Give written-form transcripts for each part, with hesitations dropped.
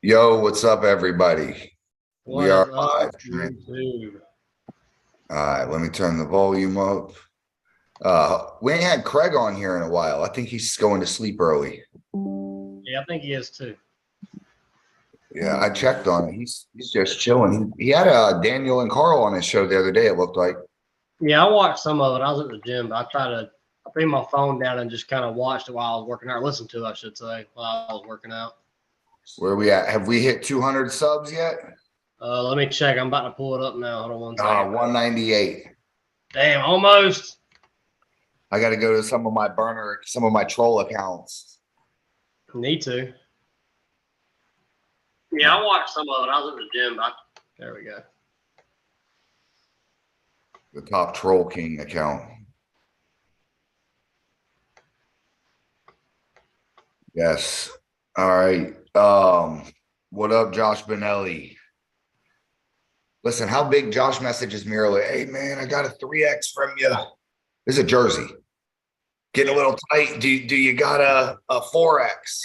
Yo, what's up, everybody? We What is are up, live, Trent. YouTube? All right, let me turn the volume up. We ain't had Craig on here in a while. I think he's going to sleep early. Yeah, I think he is too. Yeah, I checked on it. He's just chilling. He had Daniel and Carl on his show the other day, it looked like. Yeah, I watched some of it. I was at the gym, but I threw my phone down and just kind of watched it while I was working out, or listened to it, I should say, while I was working out. Where are we at? Have we hit 200 subs yet? Let me check. I'm about to pull it up now. Hold on one second. 198. Damn, almost. I got to go to some of my troll accounts. Need to. Yeah, I watched some of it. I was at the gym. There we go. The top troll king account. Yes. All right. What up, Josh Benelli? Listen, how big Josh messages me earlier? Hey man, I got a 3X from you. This is a jersey. Getting a little tight. Do you got a 4X?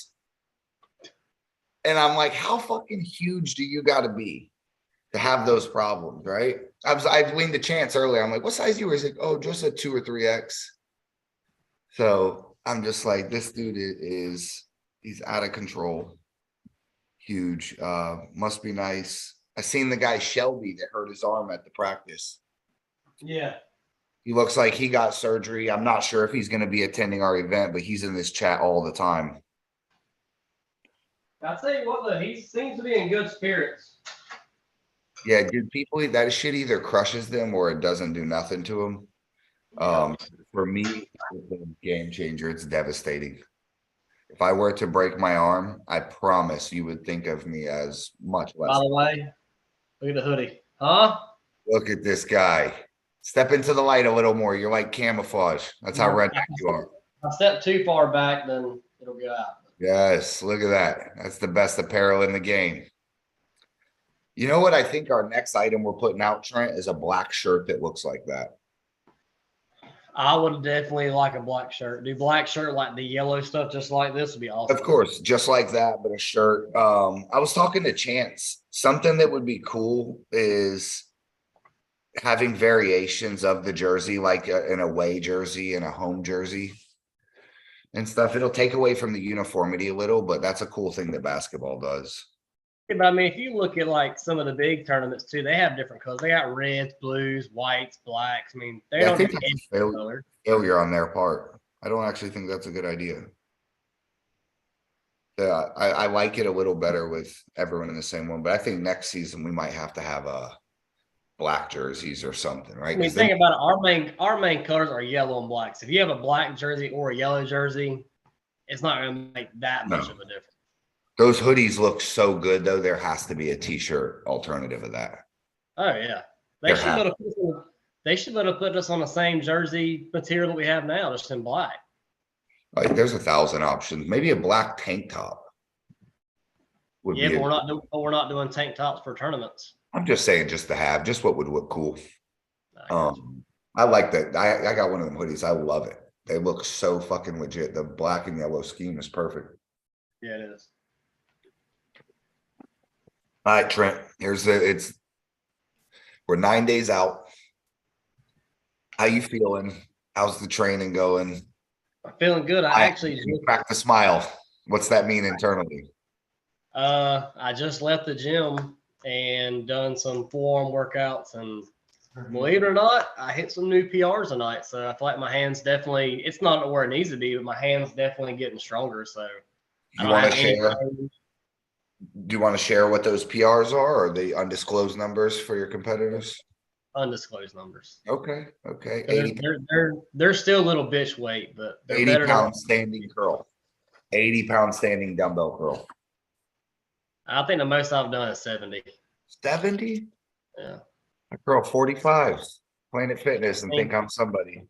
And I'm like, how fucking huge do you gotta be to have those problems, right? I leaned the chance earlier. I'm like, what size you were? He's like, oh, just a 2 or 3X. So I'm just like, this dude he's out of control. Huge. Must be nice. I seen the guy Shelby that hurt his arm at the practice. Yeah. He looks like he got surgery. I'm not sure if he's going to be attending our event, but he's in this chat all the time. I'll tell you what, though, he seems to be in good spirits. Yeah, dude, people, that shit either crushes them or it doesn't do nothing to them. For me, it's a game changer. It's devastating. If I were to break my arm, I promise you would think of me as much By less. the way, look at the hoodie. Huh? Look at this guy. Step into the light a little more. You're like camouflage. That's how redneck you are. If I step too far back, then it'll go out. Yes, look at that. That's the best apparel in the game. You know what? I think our next item we're putting out, Trent, is a black shirt that looks like that. I would definitely like a black shirt. Do black shirt like the yellow stuff, just like this would be awesome. Of course, just like that, but a shirt. I was talking to Chance. Something that would be cool is having variations of the jersey, like an away jersey and a home jersey and stuff. It'll take away from the uniformity a little, but that's a cool thing that basketball does. Yeah, but I mean, if you look at like some of the big tournaments too, they have different colors. They got reds, blues, whites, blacks. I mean, they don't I think do that's any a color. failure on their part. I don't actually think that's a good idea. Yeah, I like it a little better with everyone in the same one, but I think next season we might have to have a black jerseys or something, right? I mean, think about it. Our main colors are yellow and blacks. If you have a black jersey or a yellow jersey, it's not going to make that much of a difference. Those hoodies look so good, though. There has to be a t-shirt alternative of that. Oh yeah, they should be able to put us on the same jersey material that we have now, just in black. Like, there's 1,000 options. Maybe a black tank top. Yeah, but we're not doing tank tops for tournaments. I'm just saying, just to have, just what would look cool. I like that. I got one of them hoodies. I love it. They look so fucking legit. The black and yellow scheme is perfect. Yeah, it is. All right, Trent. We're 9 days out. How you feeling? How's the training going? I'm feeling good. I actually cracked the smile. What's that mean internally? I just left the gym and done some forearm workouts, and believe it or not, I hit some new PRs tonight. So I feel like my hands definitely, it's not where it needs to be, but my hands definitely getting stronger. So Do you want to share what those PRs are? Or are they undisclosed numbers for your competitors? Undisclosed numbers. Okay. They're still a little bitch weight, but they're 80-pound standing curl. 80-pound standing dumbbell curl. I think the most I've done is 70. 70? Yeah. I curl 45s. Planet Fitness and think I'm somebody.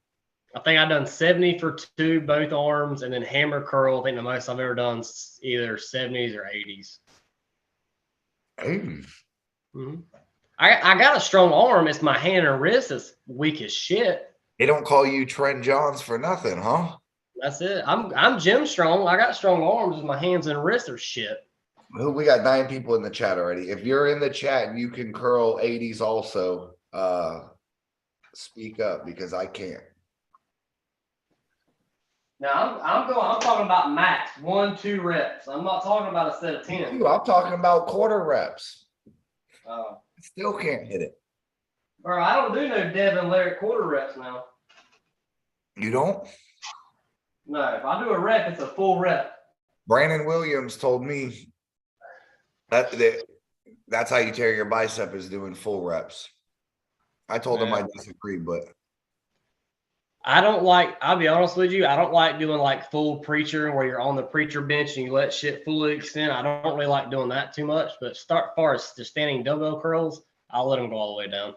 I think I've done 70 for two, both arms, and then hammer curl. I think the most I've ever done is either 70s or 80s. Hey. Mm-hmm. I got a strong arm. It's my hand and wrist that's weak as shit. They don't call you Trent Johns for nothing, huh? That's it. I'm gym strong. I got strong arms. My hands and wrists are shit. We got 9 people in the chat already. If you're in the chat and you can curl 80s also, speak up because I can't. Now I'm talking about max 1-2 reps. I'm not talking about a set of 10. I'm talking about quarter reps. Oh. Still can't hit it. Bro, I don't do no Devin Larry quarter reps now. You don't? No, if I do a rep, it's a full rep. Brandon Williams told me that's how you tear your bicep is doing full reps. I told him I disagree, but I'll be honest with you, I don't like doing like full preacher where you're on the preacher bench and you let shit fully extend. I don't really like doing that too much, but far as the standing dumbbell curls, I'll let them go all the way down.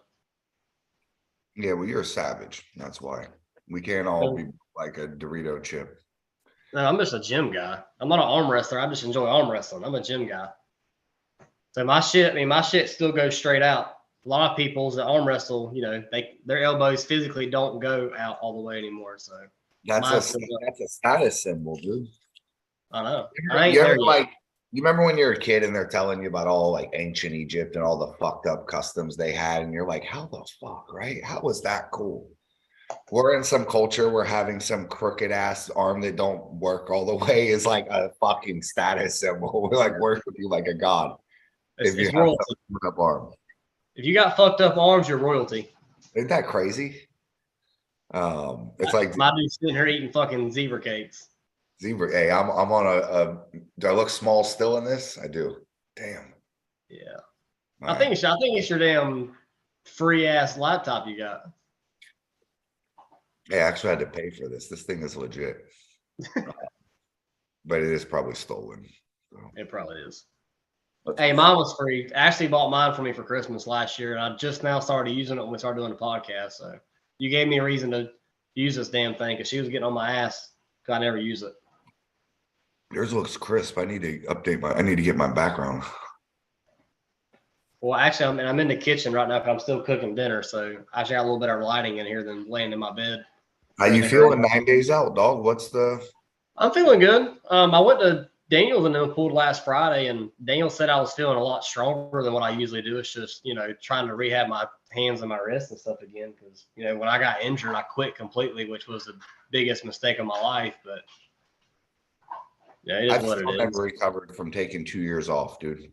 yeah, well, you're a savage. That's why we can't all be like a Dorito chip. No, I'm just a gym guy. I'm not an arm wrestler. I just enjoy arm wrestling. I'm a gym guy. So my shit still goes straight out. A lot of people's that arm wrestle, their elbows physically don't go out all the way anymore. So that's a status symbol, dude. I know. You remember when you're a kid and they're telling you about all like ancient Egypt and all the fucked up customs they had, and you're like, how the fuck, right? How was that cool? We're in some culture where having some crooked ass arm that don't work all the way is like a fucking status symbol. We're like worship you like a god. If you have a up arm. If you got fucked up arms, you're royalty. Isn't that crazy? It's like my dude's sitting here eating fucking zebra cakes. Zebra. Hey, I'm on do I look small still in this? I do. Damn. Yeah. I think it's your damn free ass laptop you got. Hey, I actually had to pay for this. This thing is legit. But it is probably stolen. So. It probably is. Hey, mine was free. Ashley bought mine for me for Christmas last year, and I just now started using it when we started doing the podcast. So you gave me a reason to use this damn thing because she was getting on my ass because I never use it. Yours looks crisp. I need to get my background. Well, actually, I'm in the kitchen right now because I'm still cooking dinner. So I actually got a little better lighting in here than laying in my bed. How you feeling 9 days out, dog? I'm feeling good. I went to Daniel's and then pulled last Friday, and Daniel said I was feeling a lot stronger than what I usually do. It's just, trying to rehab my hands and my wrists and stuff again. Because, when I got injured, I quit completely, which was the biggest mistake of my life. But yeah, it is what it is. I've never recovered from taking 2 years off, dude.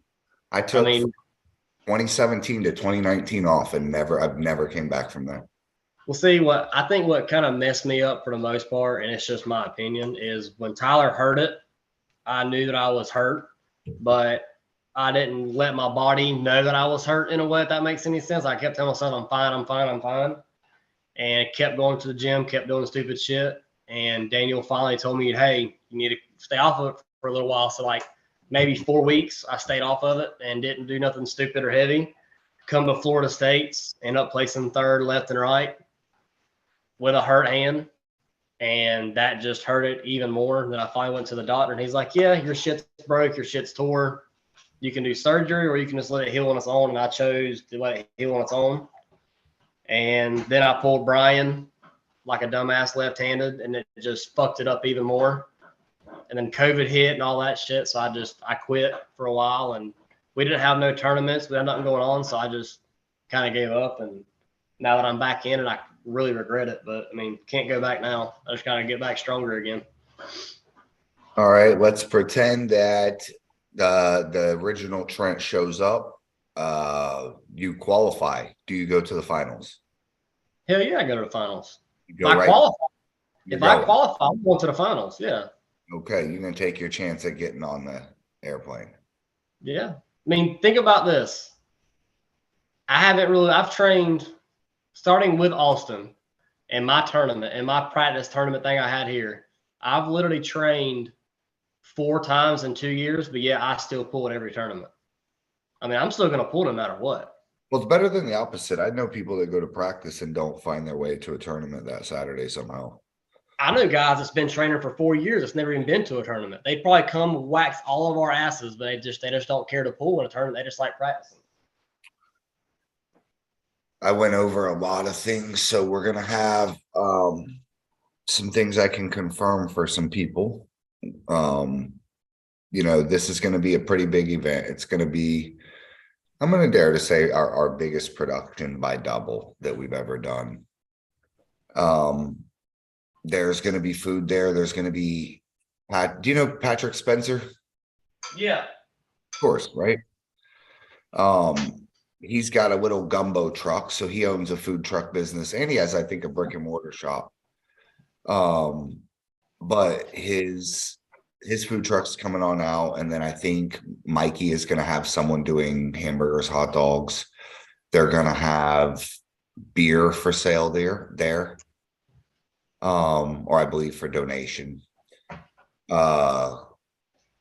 I took 2017 to 2019 off and I've never came back from that. Well, see, what kind of messed me up for the most part, and it's just my opinion, is when Tyler hurt it, I knew that I was hurt, but I didn't let my body know that I was hurt in a way, if that makes any sense. I kept telling myself, I'm fine. And kept going to the gym, kept doing stupid shit. And Daniel finally told me, hey, you need to stay off of it for a little while. So like maybe 4 weeks, I stayed off of it and didn't do nothing stupid or heavy. Come to Florida States, end up placing third left and right with a hurt hand. And that just hurt it even more. Then I finally went to the doctor, and he's like, yeah, your shit's broke, your shit's tore. You can do surgery or you can just let it heal on its own. And I chose to let it heal on its own. And then I pulled Brian like a dumbass left-handed, and it just fucked it up even more. And then COVID hit and all that shit. So I quit for a while, and we didn't have no tournaments. We had nothing going on. So I just kind of gave up. And now that I'm back in it, I really regret it, but can't go back now. I just gotta get back stronger again. All right, let's pretend that the original Trent shows up. You qualify. Do you go to the finals? Hell yeah, I go to the finals. If I qualify, I'm going to the finals. Yeah. Okay, you're gonna take your chance at getting on the airplane. Yeah. Think about this. I've trained starting with Austin and my tournament and my practice tournament thing I had here. I've literally trained 4 times in 2 years, but yeah, I still pull at every tournament. I'm still going to pull no matter what. Well, it's better than the opposite. I know people that go to practice and don't find their way to a tournament that Saturday somehow. I know guys that's been training for 4 years that's never even been to a tournament. They probably come wax all of our asses, but they just don't care to pull in a tournament. They just like practicing. I went over a lot of things, so we're going to have some things I can confirm for some people. this is going to be a pretty big event. It's going to be, I'm going to dare to say, our biggest production by double that we've ever done. There's going to be food there. There's going to be, do you know Patrick Spencer? Yeah. Of course, right? He's got a little gumbo truck, so he owns a food truck business, and he has, I think, a brick and mortar shop. But his food truck's coming on out, and then I think Mikey is going to have someone doing hamburgers, hot dogs. They're going to have beer for sale there. Or I believe for donation.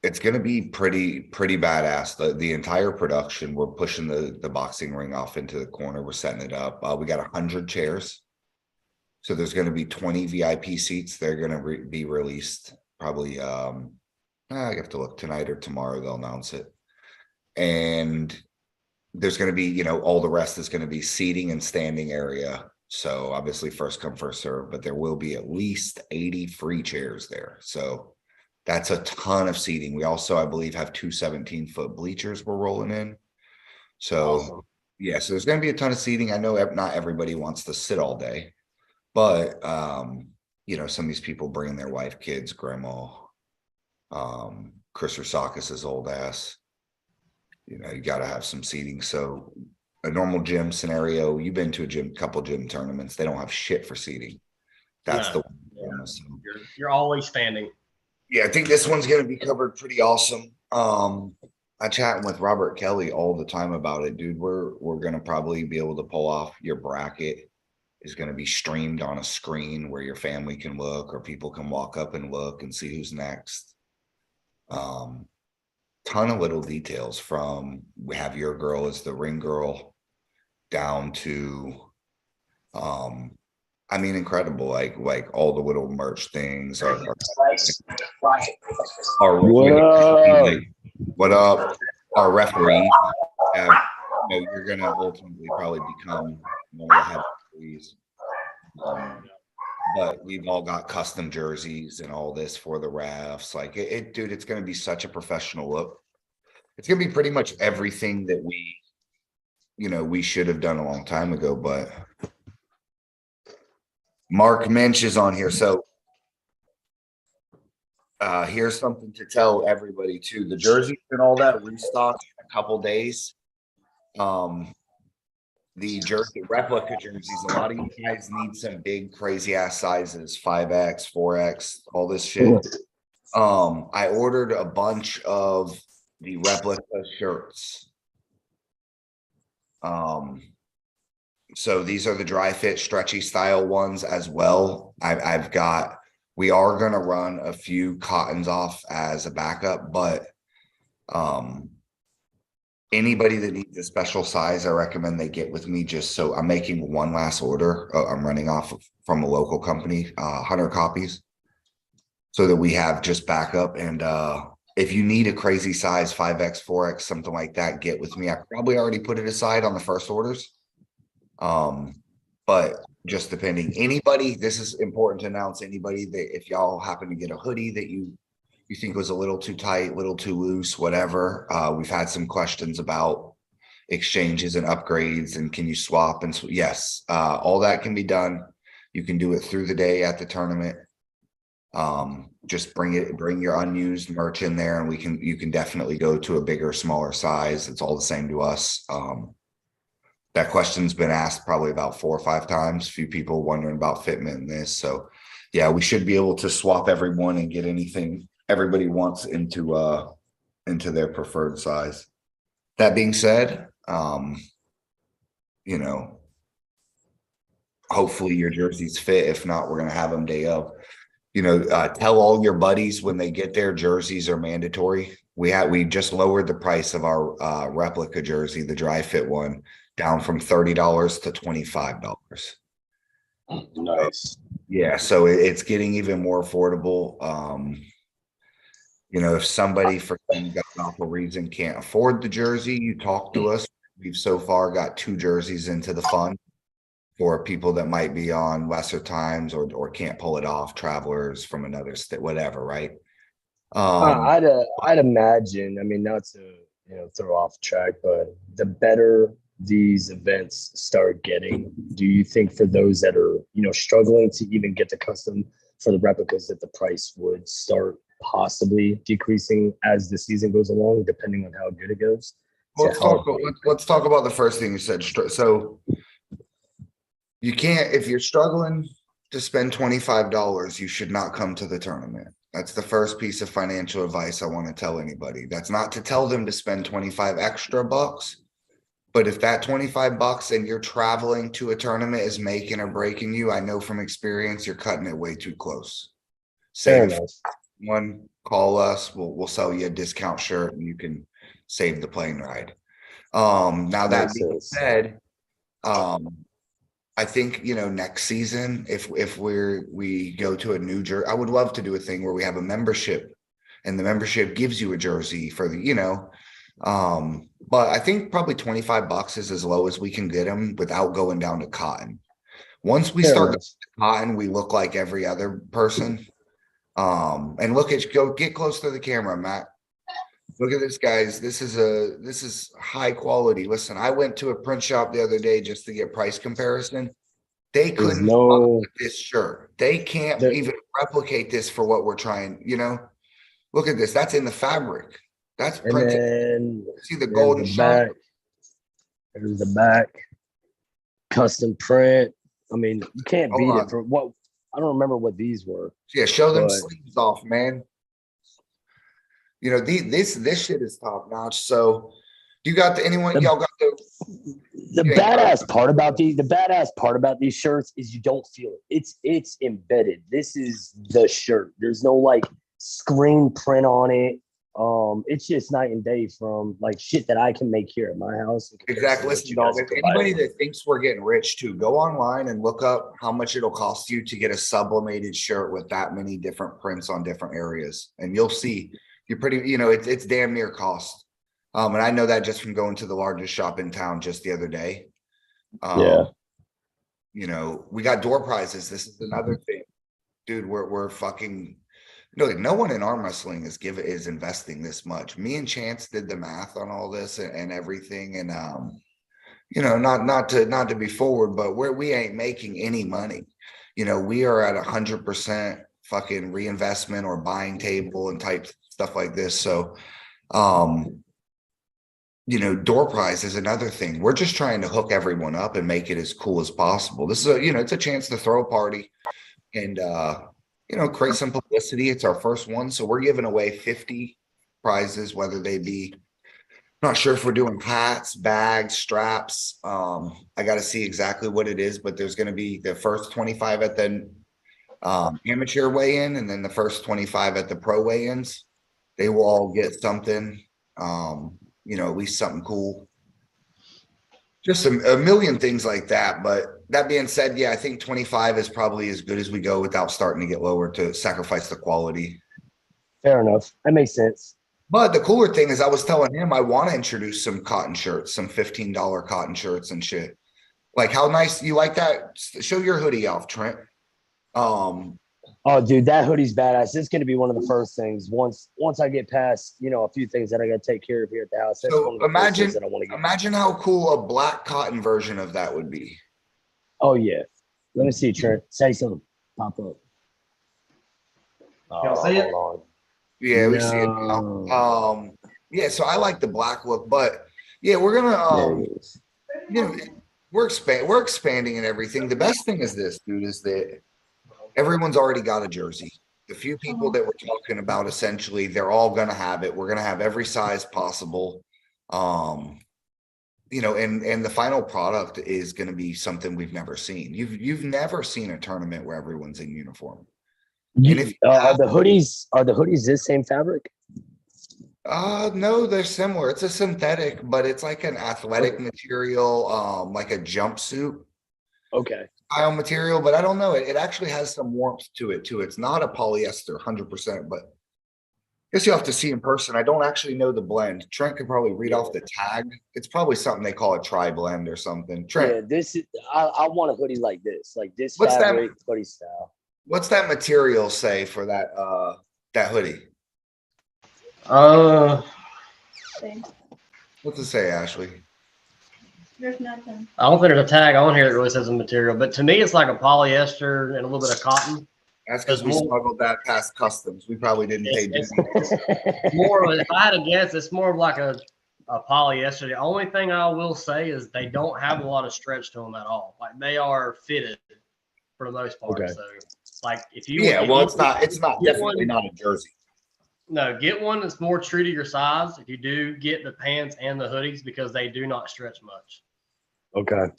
It's going to be pretty badass. The entire production, we're pushing the boxing ring off into the corner. We're setting it up. We got 100 chairs. So there's going to be 20 VIP seats. They're going to be released probably, I have to look tonight or tomorrow. They'll announce it. And there's going to be, all the rest is going to be seating and standing area. So obviously first come, first serve, but there will be at least 80 free chairs there. So that's a ton of seating. We also, I believe, have 2 17-foot bleachers we're rolling in. So Awesome. yeah, so there's going to be a ton of seating. I know not everybody wants to sit all day, but some of these people bringing their wife, kids, grandma, Chris Rusakis' old ass. You got to have some seating. So a normal gym scenario, you've been to a couple gym tournaments, they don't have shit for seating. That's the one. Yeah. You're always standing. Yeah, I think this one's going to be covered pretty awesome. I chatting with Robert Kelly all the time about it, dude. We're going to probably be able to pull off your bracket is going to be streamed on a screen where your family can look or people can walk up and look and see who's next. Ton of little details from we have your girl as the ring girl down to incredible, like all the little merch things are what up, our referee. You're gonna ultimately probably become one of the head referees. But we've all got custom jerseys and all this for the refs. Like dude, it's gonna be such a professional look. It's gonna be pretty much everything that we should have done a long time ago, but Mark Minch is on here. So here's something to tell everybody too. The jerseys and all that restock in a couple days. The jersey replica jerseys, a lot of you guys need some big crazy ass sizes, 5X, 4X, all this shit. I ordered a bunch of the replica shirts. So these are the dry fit stretchy style ones as well. We are going to run a few cottons off as a backup, but anybody that needs a special size, I recommend they get with me. Just so I'm making one last order. I'm running off from a local company, 100 copies, so that we have just backup. And if you need a crazy size, 5X, 4X, something like that, get with me. I probably already put it aside on the first orders. But just depending, anybody, this is important to announce, anybody that if y'all happen to get a hoodie that you think was a little too tight, a little too loose, whatever. We've had some questions about exchanges and upgrades and can you swap? And yes, all that can be done. You can do it through the day at the tournament. Just bring your unused merch in there and you can definitely go to a bigger, smaller size. It's all the same to us. That question's been asked probably about 4 or 5 times. A few people wondering about fitment in this. So yeah, we should be able to swap everyone and get anything everybody wants into their preferred size. That being said, hopefully your jerseys fit. If not, we're going to have them day of. Tell all your buddies when they get there, jerseys are mandatory. We just lowered the price of our replica jersey, the dry fit one, down from $30 to $25. Nice. Yeah, so it's getting even more affordable. If somebody for some awful reason can't afford the jersey, you talk to us. We've so far got 2 jerseys into the fund for people that might be on lesser times or can't pull it off, travelers from another state, whatever, right? Um, I'd imagine. I mean, not to throw off track, but the better these events start getting, do you think for those that are struggling to even get the custom for the replicas, that the price would start possibly decreasing as the season goes along, depending on how good it goes? To let's talk. help. Let's talk about the first thing you said. So you can't, if you're struggling to spend $25, you should not come to the tournament. That's the first piece of financial advice I want to tell anybody. That's not to tell them to spend 25 extra bucks. But if that 25 bucks and you're traveling to a tournament is making or breaking you, I know from experience, you're cutting it way too close. Fair Save enough. one, call us. We'll sell you a discount shirt and you can save the plane ride. Now that Makes being sense. said, I think next season, if we go to a new jersey, I would love to do a thing where we have a membership, and the membership gives you a jersey for the but I think probably 25 bucks is as low as we can get them without going down to cotton. Once we Fair start enough. cotton, we look like every other person. And get close to the camera, Matt. Look at this, guys. This is high quality. Listen, I went to a print shop the other day just to get price comparison. They There's couldn't fuck no with this shirt. They can't there, even replicate this for what we're trying. Look at this. That's in the fabric. That's and printed. then See the there's golden the shine. back. There's the back. Custom print. I mean, you can't Hold beat on. it for what I don't remember what these were. Yeah, show them But sleeves off, man. This shit is top notch. So, you got anyone? the Y'all got the you ain't got the badass part about these shirts is you don't feel it. It's embedded. This is the shirt. There's no like screen print on it. It's just night and day from like shit that I can make here at my house. exactly. Listen, dog. If anybody that thinks we're getting rich too, go online and look up how much it'll cost you to get a sublimated shirt with that many different prints on different areas, and you'll see you're pretty. It's damn near cost. And I know that just from going to the largest shop in town just the other day. Yeah. We got door prizes. This is another thing, dude. We're fucking. No one in arm wrestling is investing this much. Me and Chance did the math on all this and everything, and not to be forward, but we ain't making any money. We are at 100% fucking reinvestment or buying table and type stuff like this. So, door prize is another thing. We're just trying to hook everyone up and make it as cool as possible. This is it's a chance to throw a party and create some publicity. It's our first one, so we're giving away 50 prizes, whether they be, not sure if we're doing hats, bags, straps. I got to see exactly what it is, but there's going to be the first 25 at the amateur weigh-in, and then the first 25 at the pro weigh-ins. They will all get something, at least something cool. Just a million things like that. But that being said, yeah, I think 25 is probably as good as we go without starting to get lower to sacrifice the quality. Fair enough. That makes sense. But the cooler thing is I was telling him I want to introduce some cotton shirts, some $15 cotton shirts and shit. Like, how nice you like that? Show your hoodie off, Trent. Oh, dude, that hoodie's badass. It's going to be one of the first things once I get past, a few things that I got to take care of here at the house. That's one of the first things that I want to get. Imagine how cool a black cotton version of that would be. Oh, yeah. Let me see, Trent. Say something. Pop up. Y'all see it? Hold on. Yeah, we see it now. Yeah, so I like the black look, but yeah, we're gonna we're expanding and everything. The best thing is this, dude, is that everyone's already got a jersey. The few people that we're talking about, essentially, they're all gonna have it. We're gonna have every size possible. And the final product is gonna be something we've never seen. You've never seen a tournament where everyone's in uniform. Are the hoodies this same fabric? No, they're similar. It's a synthetic, but it's like an athletic material, like a jumpsuit. Okay. Style material, but I don't know. It actually has some warmth to it too. It's not a polyester 100%, but I guess you have to see in person. I don't actually know the blend. Trent could probably read off the tag. It's probably something they call a tri-blend or something. Trent, Yeah, this is I want a hoodie like this What's that? fabric hoodie style. what's that material say for that hoodie? Same. What's it say, Ashley? There's nothing. I don't think there's a tag on here that really says the material, but to me, it's like a polyester and a little bit of cotton. That's because we smuggled that past customs. We probably didn't pay duty. More of, if I had to guess, it's more of like a polyester. The only thing I will say is they don't have a lot of stretch to them at all. Like they are fitted for the most part. Okay. So, like if you It's not definitely not a jersey. No, get one that's more true to your size. If you do, get the pants and the hoodies because they do not stretch much. Okay.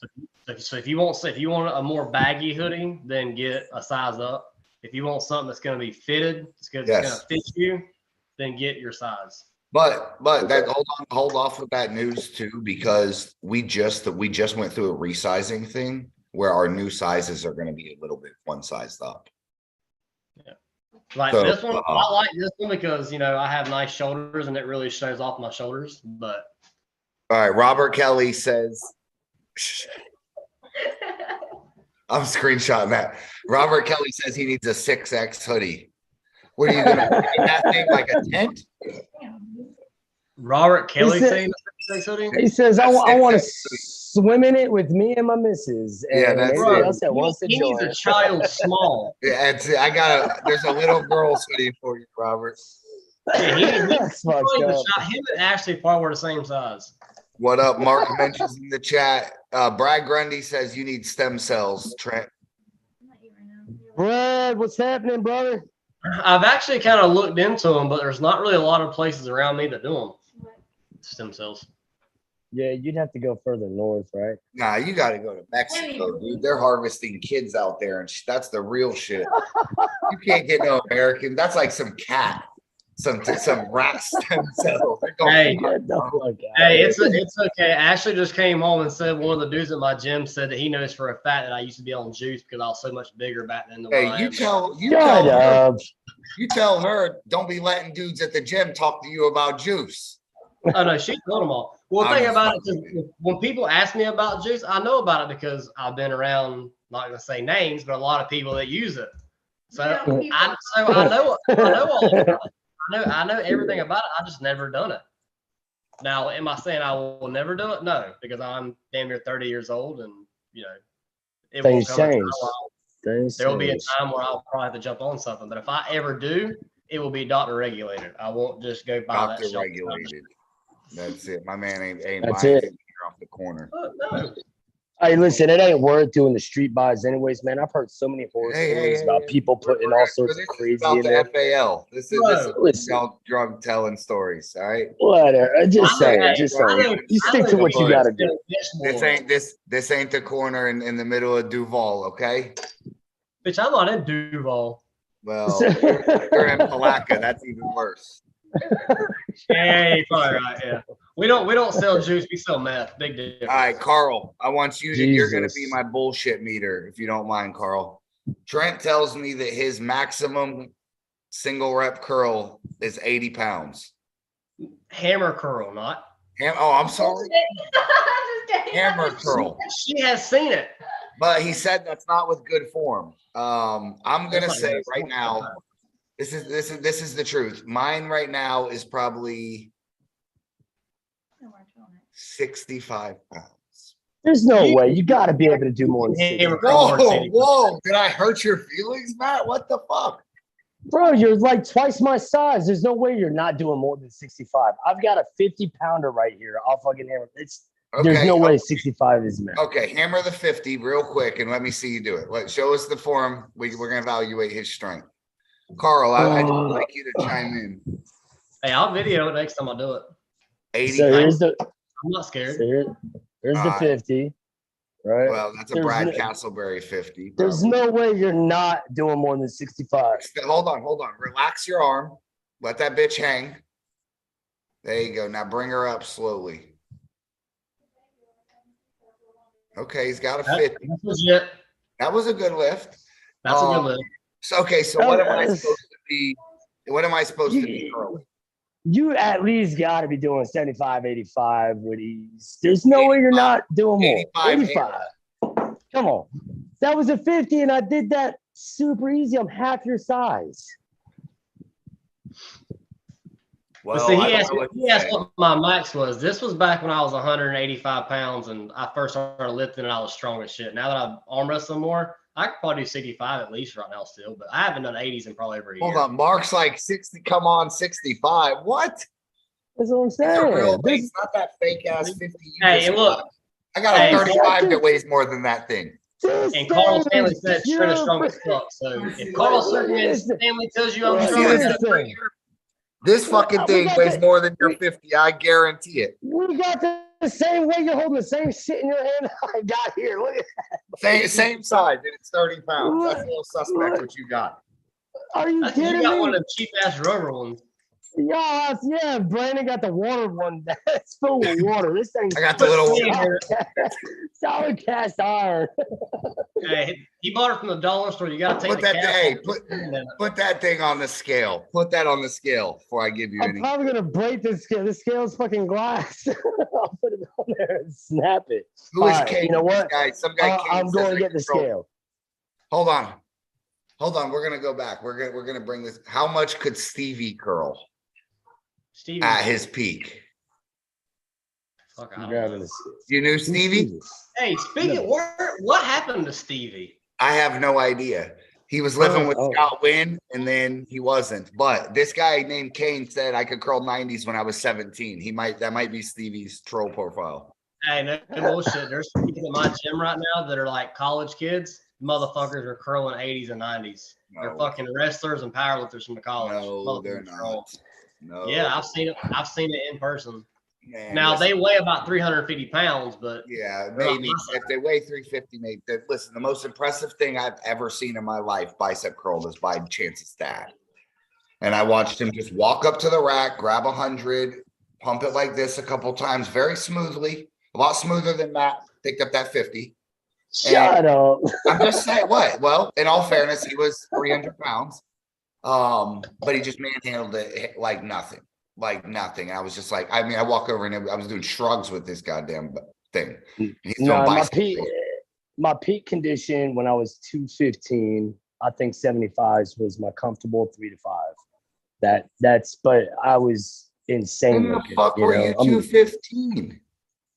So if you want a more baggy hoodie, then get a size up. If you want something that's going to be fitted, it's going to fit you, then get your size. But that hold off with that news too, because we just went through a resizing thing where our new sizes are going to be a little bit one sized up. Yeah. Like So, this one, I like this one because I have nice shoulders and it really shows off my shoulders. But all right, Robert Kelly says I'm screenshotting that. Robert Kelly says he needs a 6X hoodie. What are you gonna make that thing like a tent? Robert Kelly saying hoodie? He says, I want to swim in it with me and my missus. And yeah, that's everybody it. else that wants to He needs join. a child small. Yeah, there's a little girl's hoodie for you, Robert. Yeah, That's fucked up. him and Ashley probably were the same size. What up? Mark mentions in the chat. Brad Grundy says you need stem cells, Trent. Brad, what's happening, brother? I've actually kind of looked into them, but there's not really a lot of places around me that do them. Stem cells. Yeah, you'd have to go further north, right? Nah, you got to go to Mexico, dude. They're harvesting kids out there, and that's the real shit. You can't get no American. That's like some cat, some rat stem cells. Hey, it's okay. Ashley just came home and said one of the dudes at my gym said that he knows for a fact that I used to be on juice because I was so much bigger back then. Hey, you tell her don't be letting dudes at the gym talk to you about juice. Oh no, she told them all. Well, the thing about it is when people ask me about juice, I know about it because I've been around, not gonna say names, but a lot of people that use it. So I know all about it. I know everything about it. I just never done it. Now, am I saying I will never do it? No, because I'm damn near 30 years old, and it will come a time there will be a time where I'll probably have to jump on something. But if I ever do, it will be doctor regulated. I won't just go buy that. Doctor regulated. That's it. My man ain't That's buying it. here off the corner. No. Hey, listen, it ain't worth doing the street buys anyways, man. I've heard so many horror stories about people putting all sorts of crazy in there. FAL. This is drug telling stories, all right? Whatever. Just saying. You stick to what you got to do. This ain't the corner in the middle of Duval, okay? Bitch, I'm not in Duval. Well, you're in Palaca. That's even worse. Yeah, you're probably right. Yeah, we don't sell juice. We sell meth. Big difference. All right, Carl. I want you to. You're going to be my bullshit meter, if you don't mind, Carl. Trent tells me that his maximum single rep curl is 80 pounds. Hammer curl, not. I'm sorry. Hammer curl. She has seen it. But he said that's not with good form. I'm gonna say right now, this is the truth. Mine right now is probably 65 pounds. There's no way. You got to be able to do more than 60. Whoa! Did I hurt your feelings, Matt? What the fuck? Bro, you're like twice my size. There's no way you're not doing more than 65. I've got a 50-pounder right here. I'll fucking hammer. There's no way 65 is max. Okay, hammer the 50 real quick and let me see you do it. Show us the form. We're going to evaluate his strength. Carl, I'd like you to chime in. Hey, I'll video it next time I do it. 80 So I'm not scared. So here's the 50, right? Well, that's a Brad Castleberry 50. There's no way you're not doing more than 65. Hold on. Relax your arm. Let that bitch hang. There you go. Now bring her up slowly. Okay, he's got a 50. That's legit. That was a good lift. That's a good lift. So what am I supposed to be? What am I supposed to be curling? You at least got to be doing 75, 85 with ease. There's no way you're not doing more. 85. Come on. That was a 50, and I did that super easy. I'm half your size. But Well, see, I he don't asked, know what to he asked say. what my max was. This was back when I was 185 pounds and I first started lifting and I was strong as shit. Now that I'm arm wrestling more, I could probably do 65 at least right now still, but I haven't done 80s in probably over a Hold year. on, Mark's like 60. Come on, 65. What? That's what I'm These are real saying. weights, not that fake ass 50. You Hey, just and look, got. I got a hey, 35 that weighs more than that thing. and Carl Stanley said straight as strong as fuck. So if Carl Stanley tells you I'm Look strong, at that's this thing. This fucking thing weighs more than your 50. I guarantee it. We got the same weight. You're holding the same shit in your hand I got here. Look at that. Same size, and it's 30 pounds. That's a little suspect what you got. Are you you kidding got me? one of them cheap ass rubber ones. Yeah, Brandon got the water one. It's full of water. This thing's I got the little solid cast iron. Hey, he bought it from the dollar store. You got to take put the that. cap Hey, off. put that thing on the scale. Put that on the scale before I give you I'm any. probably gonna break this scale. This scale's fucking glass. I'll put it on there and snap it. Who is All right, Kane? you know what? Some guy. I'm going to get the scale. Hold on. We're gonna go back. We're gonna bring this. How much could Stevie curl Stevie, at his peak? fuck, I'm I don't grabbing know. the scale. You knew Stevie? Hey, speaking, what happened to Stevie? I have no idea. He was living with Oh. Scott Wynn, and then he wasn't. But this guy named Kane said I could curl 90s when I was 17. That might be Stevie's troll profile. Hey, no bullshit. There's people in my gym right now that are like college kids. Motherfuckers are curling 80s and 90s. They're No. fucking wrestlers and powerlifters from the college. No, they're Motherfuckers troll. not. No. Yeah, I've seen it. I've seen it in person. Man, Now listen, they weigh about 350 pounds, but yeah, they're not maybe my size. if they weigh 350, maybe. Listen, the most impressive thing I've ever seen in my life, bicep curl, is by Chance's dad. And I watched him just walk up to the rack, grab 100, pump it like this a couple times, very smoothly, a lot smoother than Matt picked up that 50. Shut up. I'm just saying, what? Well, in all fairness, he was 300 pounds. But he just manhandled it like nothing. And I was just like, I mean, I walk over and I was doing shrugs with this goddamn thing. And he's doing No, bicep. my peak condition when I was 215, I think 75s was my comfortable 3 to 5. But I was insane. When the looking, fuck were you 215?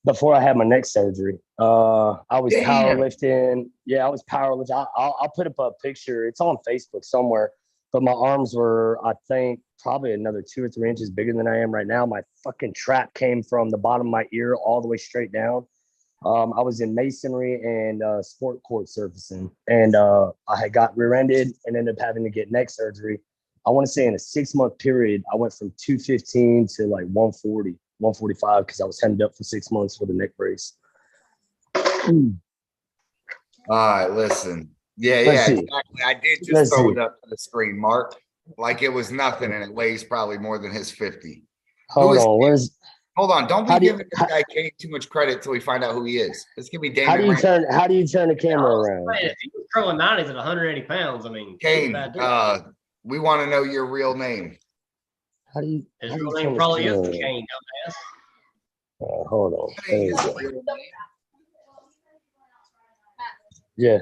Before I had my neck surgery. I was Damn. powerlifting. Yeah, I was powerlifting. I'll put up a picture. It's on Facebook somewhere. But my arms were, I think, probably another 2 or 3 inches bigger than I am right now. My fucking trap came from the bottom of my ear all the way straight down. I was in masonry and sport court surfacing. And I had got rear-ended and ended up having to get neck surgery. I want to say in a 6-month period, I went from 215 to like 140, 145 because I was hemmed up for 6 months with a neck brace. All right, listen. Yeah, Let's see. exactly. I did just Let's throw see. it up to the screen, Mark, like it was nothing, and it weighs probably more than his 50. Hold on. Hold on. Don't How be do you- giving this guy Kane too much credit until we find out who he is. This could be Damon. How do you turn the camera around? Man, if he was curling 90s at 180 pounds, I mean, Kane, bad dude. we want to know your real name. How do you? His how do you real turn name this probably is camera Kane, dumbass. around? Hold on. What There is you his go. real name? Yeah.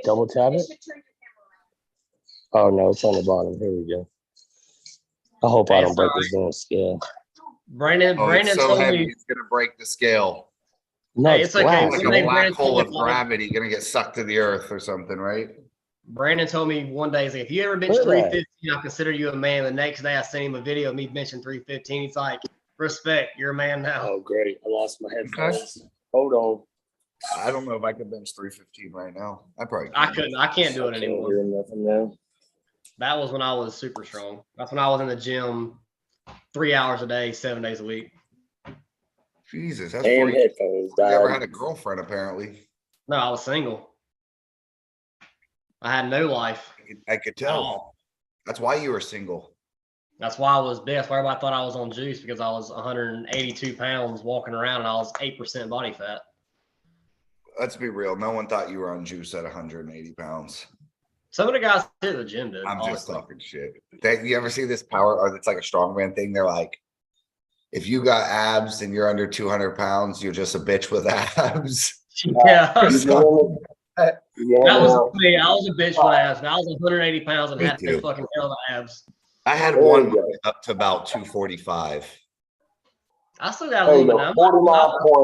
Double tap it. Oh no, it's on the bottom. Here we go. I hope I don't break this damn scale. Brandon It's so told heavy, me. it's gonna break the scale. No, Hey, it's it's okay. glass. Like One a day black Brandon hole told of me- gravity, gonna get sucked to the earth or something, right? Brandon told me one day, he's like, if you ever bench Look at that. 315, I'll consider you a man. The next day I sent him a video of me benching 315. He's like, respect, you're a man now. Oh great, I lost my headphones. Hold on. I don't know if I could bench 315 right now. I probably I can. couldn't. I can't do it I can't anymore. hear nothing now. That was when I was super strong. That's when I was in the gym 3 hours a day, 7 days a week. Jesus, that's Damn before you headphones ever died. had a girlfriend, apparently. No, I was single. I had no life. I could at tell. all. That's why you were single. That's why I was big. That's why everybody thought I was on juice because I was 182 pounds walking around and I was 8% body fat. Let's be real. No one thought you were on juice at 180 pounds. Some of the guys here at the gym did. I'm just honestly. talking shit. You ever see this power, or it's like a strongman thing? They're like, if you got abs and you're under 200 pounds, you're just a bitch with abs. Yeah. That That was me. I was a bitch with abs. I was 180 pounds and Me had too. no fucking hell of abs. I had There you one go. up to about 245. I still got a There you little go. bit. I'm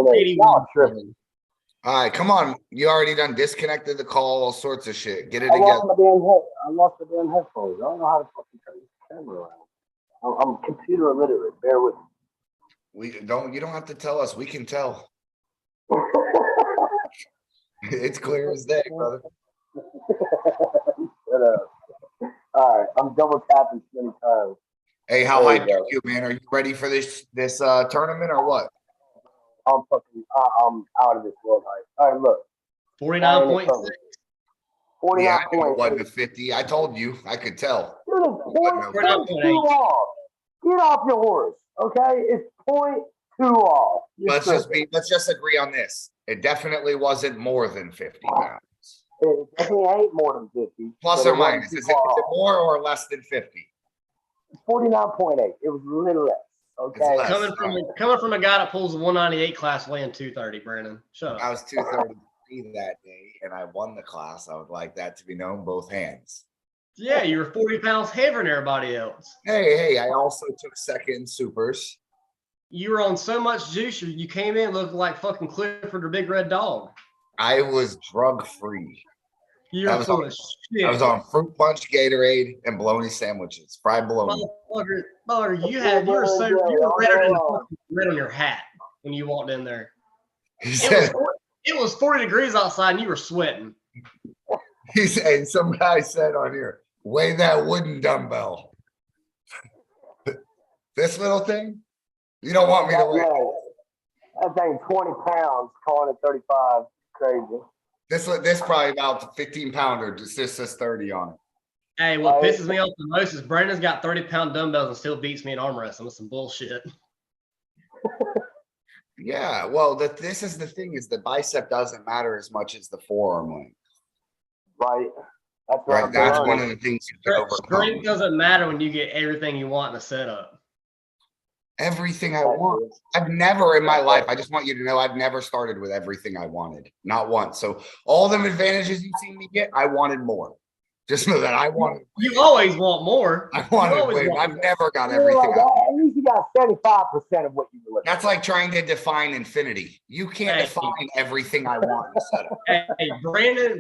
49.8. Y'all tripping. 81. All right, come on. You already done disconnected the call, all sorts of shit. Get it I together. lost my damn headphones. I don't know how to fucking turn this camera around. I'm computer illiterate. Bear with me. You don't have to tell us. We can tell. It's clear as day, brother. Shut up. All right, I'm double tapping 20 times. Hey, how There you hyped go. are you, man? Are you ready for this tournament or what? I'm out of this world. All right, look. 49.6. Yeah, I knew it 49.8. wasn't a 50. I told you. I could tell. Dude, it's 0.2 49.8. off. Get off your horse, okay? It's 0.2 off. Let's just agree on this. It definitely wasn't more than 50 pounds. It definitely ain't more than 50. Plus but or minus. Is it more or less than 50? 49.8. It was a little less. Okay. It's less. Coming from a guy that pulls a 198 class weighing 230, Brandon. Shut I up. was 233 that day, and I won the class. I would like that to be known, both hands. Yeah, you were 40 pounds heavier than everybody else. Hey, I also took second in supers. You were on so much juice, you came in looking like fucking Clifford or Big Red Dog. I was drug-free. You're full of shit. I was on fruit punch, Gatorade, and bologna sandwiches, fried bologna. Motherfucker, you were redder than fucking red on your hat when you walked in there. It was 40 degrees outside and you were sweating. He said, some guy said on here, weigh that wooden dumbbell. This little thing? You don't want me to weigh that thing 20 pounds, calling it 35. Crazy. This probably about 15 pounder. Just this says 30 on it. Hey, what pisses me off the most is Brandon's got 30-pound dumbbells and still beats me in arm wrestling with some bullshit. Yeah, well, this is the thing is the bicep doesn't matter as much as the forearm length. Right. That's one of the things you can overcome. Strength doesn't matter when you get everything you want in a setup. Everything I want. I've never in my life, I just want you to know, I've never started with everything I wanted. Not once. So all them advantages you've seen me get, I wanted more. Just know that I wanted. You always want more. I wanted way. I've never got everything. At least you got 75% of what you were looking. That's like trying to define infinity. You can't define everything I want. Hey,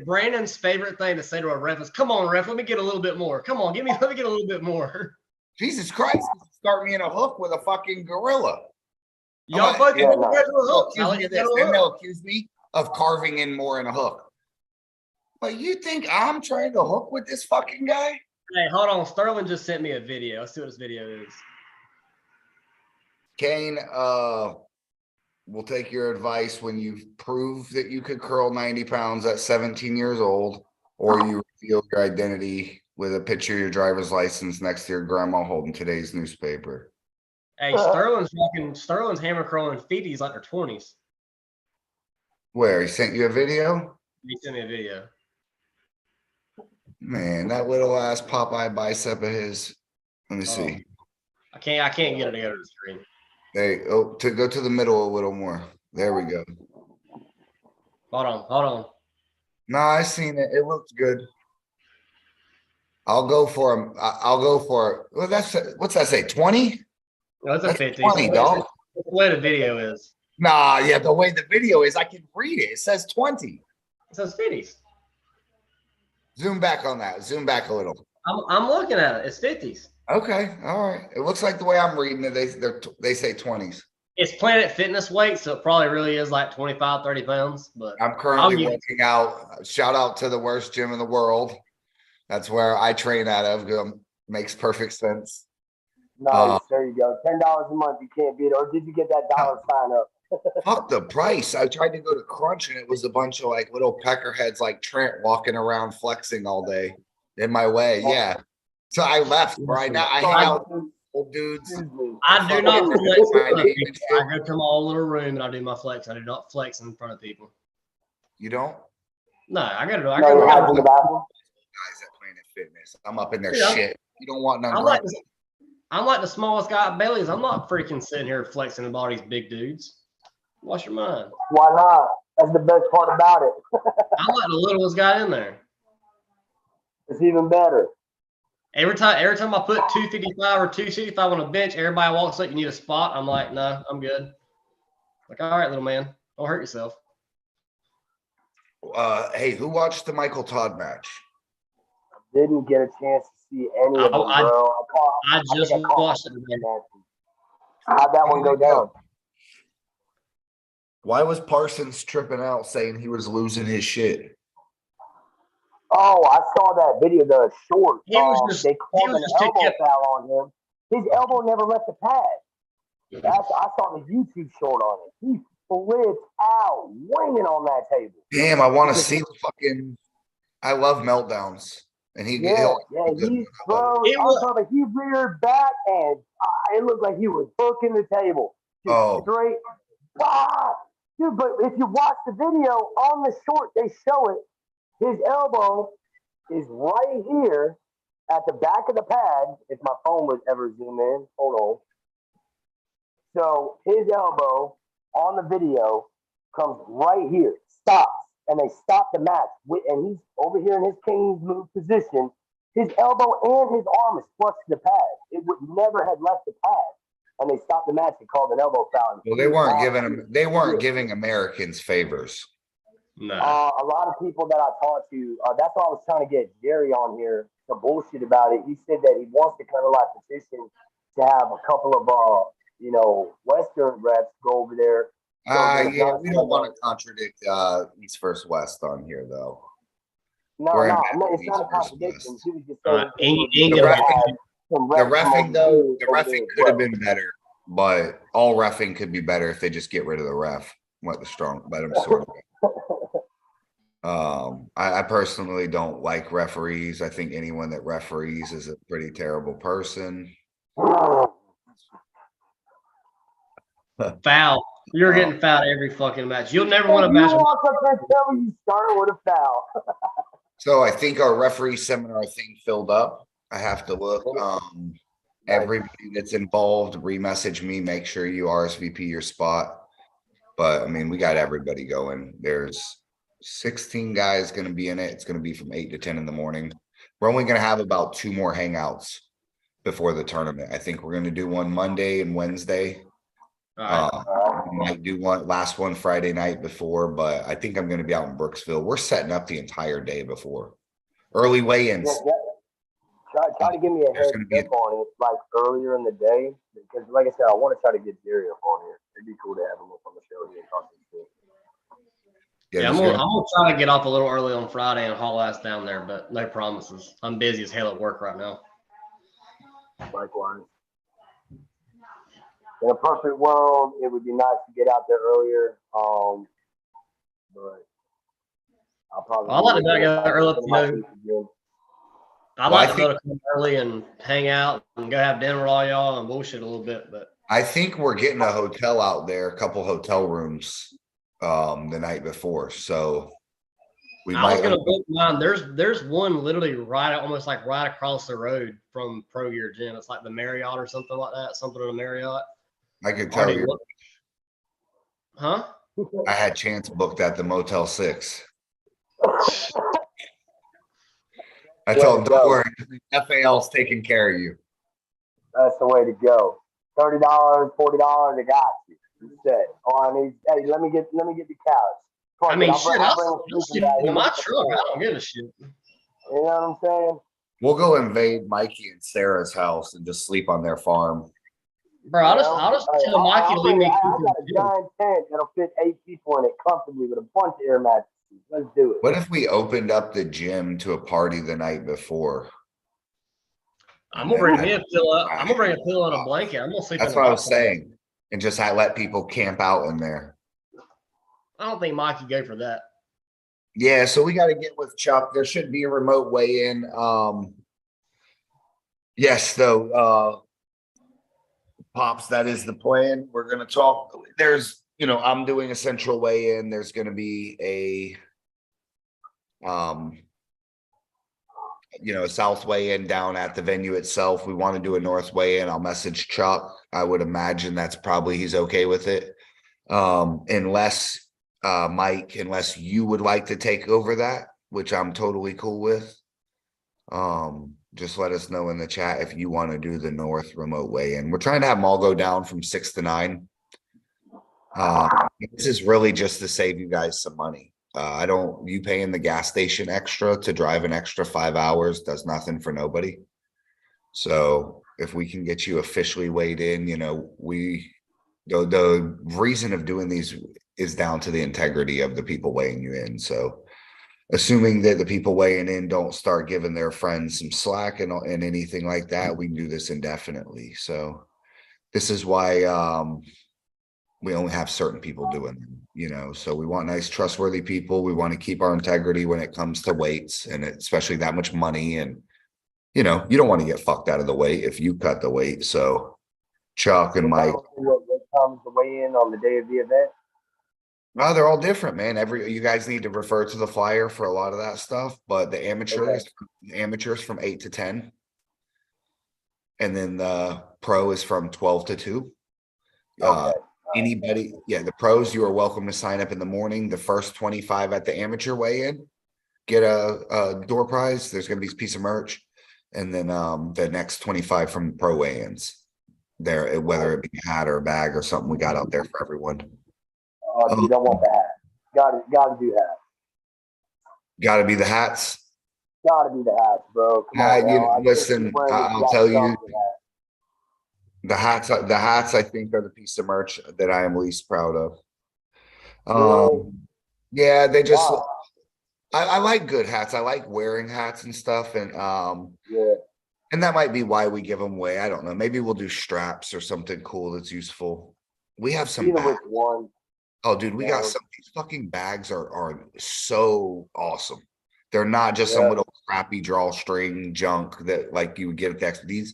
Brandon's favorite thing to say to a ref is, "Come on, ref, let me get a little bit more. Come on, let me get a little bit more." Jesus Christ! Start me in a hook with a fucking gorilla. Y'all fucking They'll accuse me of carving in more in a hook. But you think I'm trying to hook with this fucking guy? Hey, hold on. Sterling just sent me a video. Let's see what this video is. Kane, we'll take your advice when you prove that you could curl 90 pounds at 17 years old, or you reveal your identity with a picture of your driver's license next to your grandma holding today's newspaper. Hey, Sterling's hammer curling 50s like their 20s. Where? He sent you a video? He sent me a video. Man, that little ass Popeye bicep of his. Let me see. I can't get it together to the screen. Hey, to go to the middle a little more. There we go. Hold on. No, I seen it. It looks good. I'll go for him. I'll go for. Well, what's that say? 20? No, it's a 50. 20, dog. That's the way the video is. Nah, yeah, the way the video is, I can read it. It says 20. It says 50s. Zoom back on that. Zoom back a little. I'm looking at it. It's 50s. Okay, all right. It looks like the way I'm reading it, they say 20s. It's Planet Fitness weight, so it probably really is like 25, 30 pounds. But I'm currently working out. Shout out to the worst gym in the world. That's where I train out of. Makes perfect sense. Nice. There you go. $10 a month. You can't beat it. Or did you get that dollar sign up? Fuck the price. I tried to go to Crunch and it was a bunch of like little peckerheads like Trent walking around flexing all day in my way. Yeah. So I left right now. I hang out with old dudes. I do not flex in front of people. I go to my own little room and I do my flex. I do not flex in front of people. You don't? No, I got to do in the bathroom. Guys at Planet Fitness. I'm up in their shit. You don't want none. I'm like the smallest guy at Bailey's. I'm not freaking sitting here flexing about these big dudes. Wash your mind. Why not? That's the best part about it. I'm like the littlest guy in there. It's even better. Every time I put 255 or 265 on a bench, everybody walks up, you need a spot. I'm like, no, I'm good. Like, all right, little man, don't hurt yourself. Hey, who watched the Michael Todd match? Didn't get a chance to see any of them, bro. I just watched it. How'd that one go down? Why was Parsons tripping out saying he was losing his shit? Oh, I saw that video, the short. He was just, they called an elbow foul on him. His elbow never left the pad. I saw the YouTube short on it. He flipped out, winging on that table. Damn, I want to see the fucking. I love meltdowns, and he. Yeah, he's thrown. He reared back, and it looked like he was hooking the table. Just straight. Dude, but if you watch the video on the short, they show it. His elbow is right here at the back of the pad. If my phone would ever zoom in, hold on. So his elbow on the video comes right here, stops, and they stop the match. And he's over here in his King's move position. His elbow and his arm is flush to the pad. It would never have left the pad. And they stopped the match and called an elbow foul. Well, they weren't giving him. They weren't giving Americans favors. No. A lot of people that I talked to, that's why I was trying to get Jerry on here to bullshit about it. He said that he wants to kind of like petition to have a couple of, Western refs go over there. Yeah, we don't want to contradict East First West on here, though. No, it's not a contradiction. He was just saying the reffing could have been better, but all reffing could be better if they just get rid of the ref. Let them sort of. I personally don't like referees. I think anyone that referees is a pretty terrible person. Foul. You're getting fouled every fucking match. You'll never win a match. You start with a foul. So I think our referee seminar thing filled up. I have to look. Everybody that's involved, remessage me. Make sure you RSVP your spot. But I mean, we got everybody going. There's 16 guys going to be in it. It's going to be from 8 to 10 in the morning. We're only going to have about 2 more hangouts before the tournament. I think we're going to do one Monday and Wednesday. We might do last one Friday night before, but I think I'm going to be out in Brooksville. We're setting up the entire day before. Early weigh-ins. Try to give me a heads up on it, like earlier in the day, because like I said, I want to try to get Jerry up on here. It'd be cool to have him up on the show here and talk to him. Yeah, I'm gonna try to get off a little early on Friday and haul ass down there, but no promises. I'm busy as hell at work right now. Likewise. In a perfect world, it would be nice to get out there earlier. But I'll probably. I like to go early. I like to go to come early and hang out and go have dinner with all y'all and bullshit a little bit. But I think we're getting a hotel out there, a couple hotel rooms the night before. So I was gonna book mine. There's one literally almost like right across the road from Pro Gear Gym. It's like the Marriott or something like that. Something in the Marriott. I could tell you. Huh? I had Chance booked at the Motel 6. I told him, don't worry, FAL's taking care of you. That's the way to go. $30, $40, they got you. You said, hey, let me get the couch. I mean, I'll sleep in my truck. I don't give a shit. You know what I'm saying? We'll go invade Mikey and Sarah's house and just sleep on their farm. Bro, I'll just tell Mikey to leave me. I got a giant tent that'll fit 8 people in it comfortably with a bunch of air mattresses. Let's do it. What if we opened up the gym to a party the night before? I'm gonna bring me a pillow. I'm gonna bring a pillow and a blanket. I'm gonna sleep. That's what I was saying, and just let people camp out in there. I don't think Mike could go for that. Yeah, so we got to get with Chuck. There should be a remote weigh-in. Yes, though, Pops, that is the plan. We're going to talk. There's, I'm doing a central weigh-in. There's going to be a south weigh-in down at the venue itself. We want to do a north weigh-in. I'll message Chuck. I would imagine he's okay with it. Unless Mike, unless you would like to take over that, which I'm totally cool with. just let us know in the chat if you want to do the North remote weigh-in. We're trying to have them all go down from 6 to 9. This is really just to save you guys some money. You paying the gas station extra to drive an extra 5 hours does nothing for nobody. So if we can get you officially weighed in, the reason of doing these is down to the integrity of the people weighing you in. So assuming that the people weighing in don't start giving their friends some slack and anything like that, we can do this indefinitely. So this is why we only have certain people doing them, so we want nice, trustworthy people. We want to keep our integrity when it comes to weights, and especially that much money. And, you don't want to get fucked out of the weight if you cut the weight. So Chuck and Mike. What comes to weigh in on the day of the event? No, they're all different, man. You guys need to refer to the flyer for a lot of that stuff, but the amateurs from 8 to 10. And then the pro is from 12 to 2. Anybody, the pros, you are welcome to sign up in the morning. The first 25 at the amateur weigh-in get a door prize. There's going to be a piece of merch. And then the next 25 from pro weigh-ins there, whether it be a hat or a bag or something we got out there for everyone. You don't want the hat. Got to do hats. Got to be the hats. Got to be the hats, bro. Come on, listen, I'll tell you. The hats, I think, are the piece of merch that I am least proud of. Yeah, they just. Wow. I like good hats. I like wearing hats and stuff, and and that might be why we give them away. I don't know. Maybe we'll do straps or something cool that's useful. We have some. Oh, dude, we got some. These fucking bags are so awesome. They're not just some little crappy drawstring junk that like you would get at the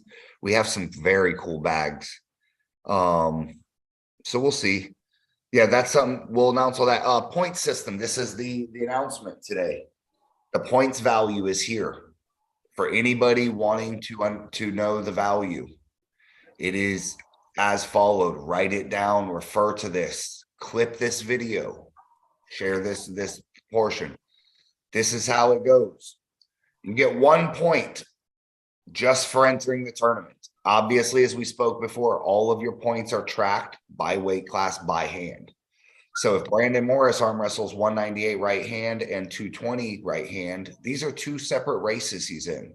we have some very cool bags. So we'll see. Yeah, that's something we'll announce all that. Point system. This is the announcement today. The points value is here for anybody wanting to know the value. It is as followed. Write it down, refer to this, clip this video, share this portion. This is how it goes. You get 1 point just for entering the tournament. Obviously, as we spoke before, all of your points are tracked by weight class by hand. So if Brandon Morris arm wrestles 198 right hand and 220 right hand, these are 2 separate races he's in.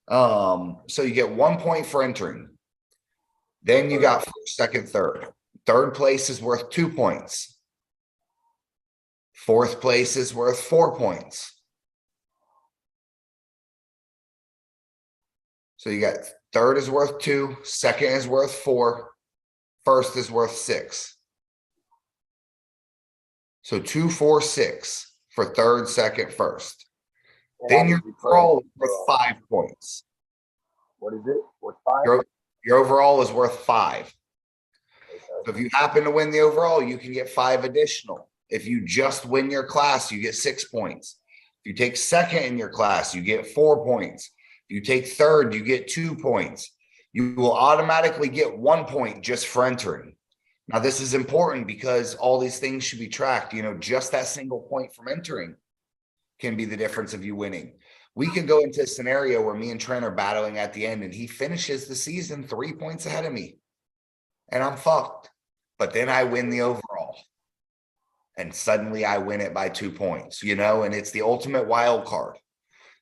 So you get 1 point for entering. Then you got first, second, third. Third place is worth 2 points. Fourth place is worth 4 points. So you got third is worth 2, second is worth 4, first is worth 6. So 2, 4, 6 for third, second, first. Then your overall is worth 5 points. What is it? What's 5? Your overall is worth 5. So if you happen to win the overall, you can get 5 additional. If you just win your class, you get 6 points. If you take second in your class, you get 4 points. If you take third, you get 2 points. You will automatically get 1 point just for entering. Now, this is important because all these things should be tracked. Just that single point from entering can be the difference of you winning. We could go into a scenario where me and Trent are battling at the end and he finishes the season 3 points ahead of me. And I'm fucked. But then I win the overall. And suddenly I win it by 2 points, and it's the ultimate wild card.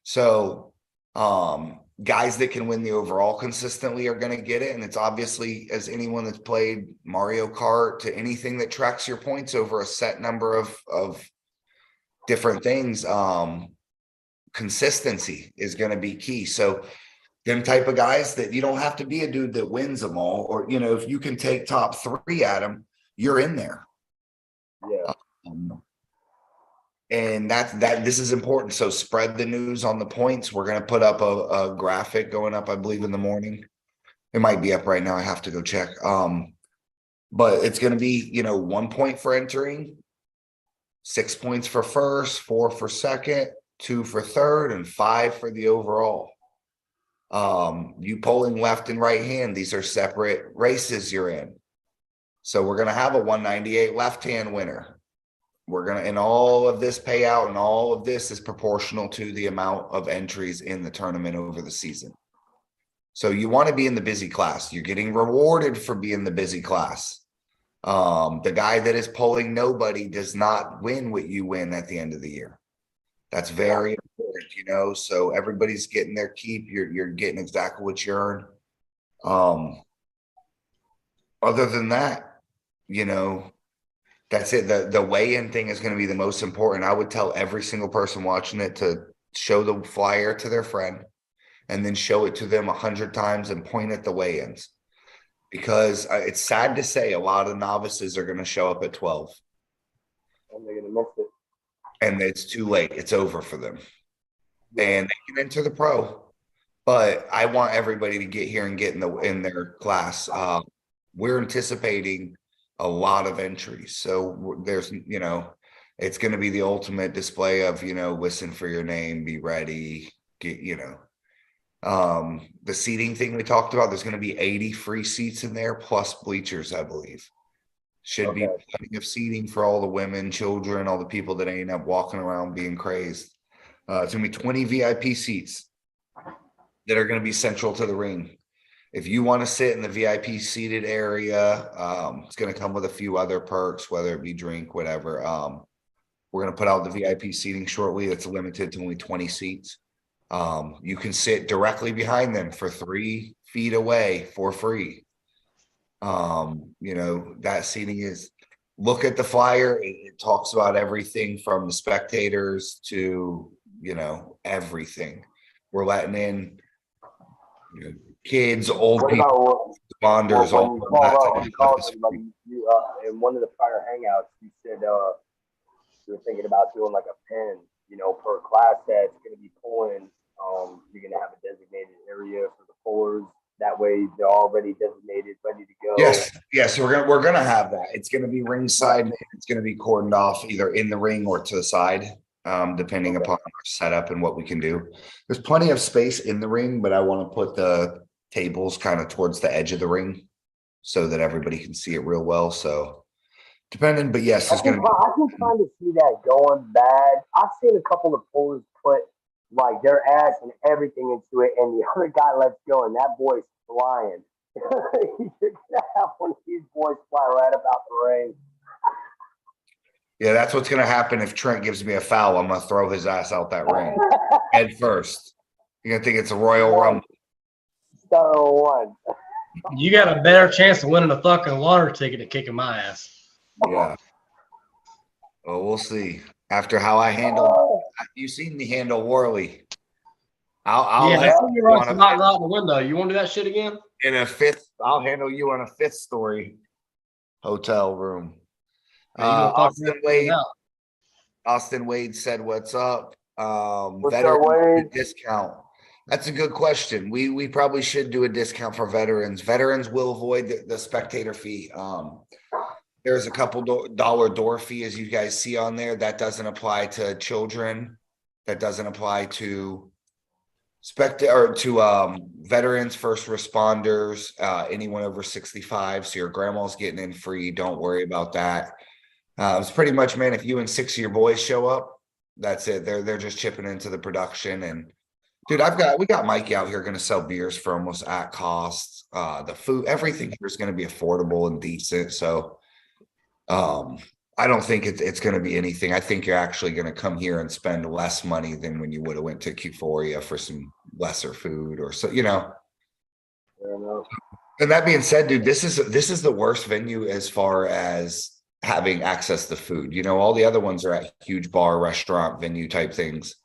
So guys that can win the overall consistently are going to get it. And it's obviously, as anyone that's played Mario Kart to anything that tracks your points over a set number of different things, consistency is going to be key. So them type of guys that you don't have to be a dude that wins them all, or, if you can take top 3 at them, you're in there. Yeah. And this is important. So spread the news on the points. We're going to put up a graphic going up, I believe, in the morning. It might be up right now. I have to go check. But it's going to be, 1 point for entering, 6 points for first, 4 for second, 2 for third, and 5 for the overall. You polling left and right hand, these are separate races you're in. So we're going to have a 198 left hand winner. and all of this payout and all of this is proportional to the amount of entries in the tournament over the season. So you want to be in the busy class. You're getting rewarded for being the busy class. The guy that is pulling nobody does not win what you win at the end of the year. That's very important, you know. So everybody's getting their keep. You're getting exactly what you earn. Other than that, you know, that's it. The weigh-in thing is going to be the most important. I would tell every single person watching it to show the flyer to their friend and then show it to them 100 times and point at the weigh-ins. Because it's sad to say a lot of novices are going to show up at 12. And they're going to miss it. And it's too late. It's over for them. And they can enter the pro. But I want everybody to get here and get in their class. We're anticipating a lot of entries. So there's, you know, it's going to be the ultimate display of, you know, listen for your name, be ready, get, you know. The seating thing we talked about, there's going to be 80 free seats in there plus bleachers, I believe. Should be plenty of seating for all the women, children, all the people that ain't up walking around being crazed. It's going to be 20 VIP seats that are going to be central to the ring. If you want to sit in the VIP seated area, it's going to come with a few other perks, whether it be drink, whatever. We're going to put out the VIP seating shortly. It's limited to only 20 seats. You can sit directly behind them for 3 feet away for free. You know, that seating is, look at the flyer. It talks about everything from the spectators to, you know, everything. We're letting in, you know, kids, old people, responders, all in one of the prior hangouts, you said you were thinking about doing like a pin, you know, per class that's going to be pulling. You're going to have a designated area for the pullers. That way, they're already designated, ready to go. Yes. So we're gonna have that. It's gonna be ringside. It's gonna be cordoned off either in the ring or to the side, depending upon our setup and what we can do. There's plenty of space in the ring, but I want to put the tables kind of towards the edge of the ring so that everybody can see it real well. So depending, but yes, it's gonna be. I can kind of see that going bad. I've seen a couple of pullers put like their ass and everything into it, and the other guy lets go, and that boy's flying. You're gonna have one of these boys fly right about the ring. Yeah, that's what's gonna happen if Trent gives me a foul. I'm gonna throw his ass out that ring head first. You're gonna think it's a Royal Rumble. Star one. You got a better chance of winning a fucking lottery ticket than kicking my ass. Yeah. Well, we'll see. After how I handle, you seen me handle Worley. I'll you run some hot rod in the window. You want to do that shit again? In a fifth, I'll handle you on a 5th story hotel room. Austin Wade said, "What's up?" Veteran discount. That's a good question. We probably should do a discount for veterans. Veterans will avoid the spectator fee. There's a couple dollar door fee, as you guys see on there. That doesn't apply to children. That doesn't apply to veterans, first responders, anyone over 65. So your grandma's getting in free. Don't worry about that. It's pretty much, man, if you and 6 of your boys show up, that's it. They're just chipping into the production. And dude, we got Mikey out here going to sell beers for almost at cost. The food, everything here is going to be affordable and decent. So I don't think it's going to be anything. I think you're actually going to come here and spend less money than when you would have went to Euphoria for some lesser food or so, you know. And that being said, dude, this is the worst venue as far as having access to food. You know, all the other ones are at huge bar, restaurant, venue type things.